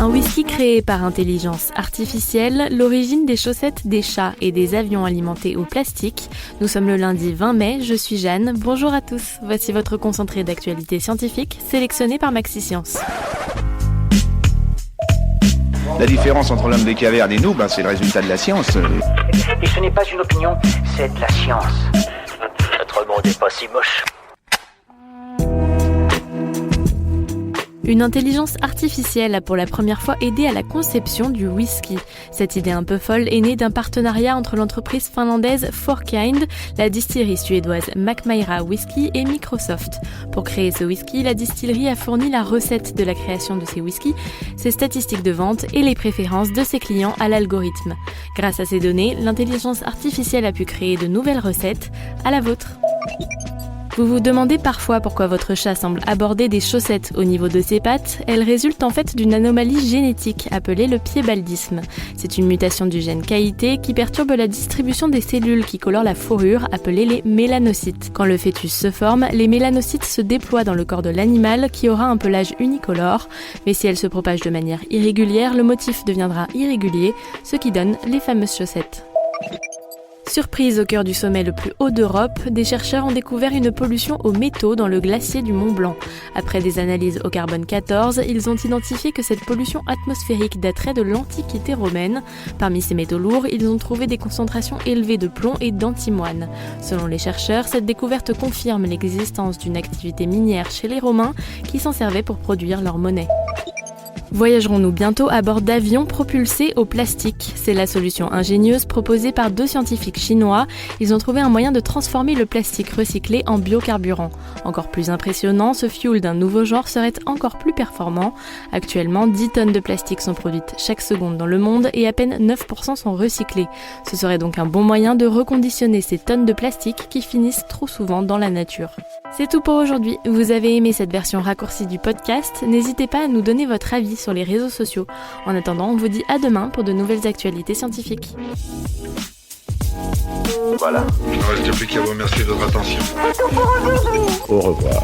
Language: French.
Un whisky créé par intelligence artificielle, l'origine des chaussettes des chats et des avions alimentés au plastique. Nous sommes le lundi 20 mai, je suis Jeanne. Bonjour à tous, voici votre concentré d'actualité scientifique sélectionné par Maxi-Science. La différence entre l'homme des cavernes et nous, c'est le résultat de la science. Et ce n'est pas une opinion, c'est de la science. Notre monde n'est pas si moche. Une intelligence artificielle a pour la première fois aidé à la conception du whisky. Cette idée un peu folle est née d'un partenariat entre l'entreprise finlandaise Fourkind, la distillerie suédoise Mackmyra Whisky et Microsoft. Pour créer ce whisky, la distillerie a fourni la recette de la création de ces whiskies, ses statistiques de vente et les préférences de ses clients à l'algorithme. Grâce à ces données, l'intelligence artificielle a pu créer de nouvelles recettes, à la vôtre. Vous vous demandez parfois pourquoi votre chat semble aborder des chaussettes au niveau de ses pattes. Elles résultent en fait d'une anomalie génétique appelée le piébaldisme. C'est une mutation du gène KIT qui perturbe la distribution des cellules qui colorent la fourrure, appelées les mélanocytes. Quand le fœtus se forme, les mélanocytes se déploient dans le corps de l'animal qui aura un pelage unicolore. Mais si elle se propage de manière irrégulière, le motif deviendra irrégulier, ce qui donne les fameuses chaussettes. Surprise au cœur du sommet le plus haut d'Europe, des chercheurs ont découvert une pollution aux métaux dans le glacier du Mont Blanc. Après des analyses au carbone 14, ils ont identifié que cette pollution atmosphérique daterait de l'Antiquité romaine. Parmi ces métaux lourds, ils ont trouvé des concentrations élevées de plomb et d'antimoine. Selon les chercheurs, cette découverte confirme l'existence d'une activité minière chez les Romains qui s'en servaient pour produire leur monnaie. Voyagerons-nous bientôt à bord d'avions propulsés au plastique? C'est la solution ingénieuse proposée par 2 scientifiques chinois. Ils ont trouvé un moyen de transformer le plastique recyclé en biocarburant. Encore plus impressionnant, ce fuel d'un nouveau genre serait encore plus performant. Actuellement, 10 tonnes de plastique sont produites chaque seconde dans le monde et à peine 9% sont recyclés. Ce serait donc un bon moyen de reconditionner ces tonnes de plastique qui finissent trop souvent dans la nature. C'est tout pour aujourd'hui. Vous avez aimé cette version raccourcie du podcast? N'hésitez pas à nous donner votre avis sur les réseaux sociaux. En attendant, on vous dit à demain pour de nouvelles actualités scientifiques. Voilà. Il ne reste plus qu'à vous remercier de votre attention. Au revoir.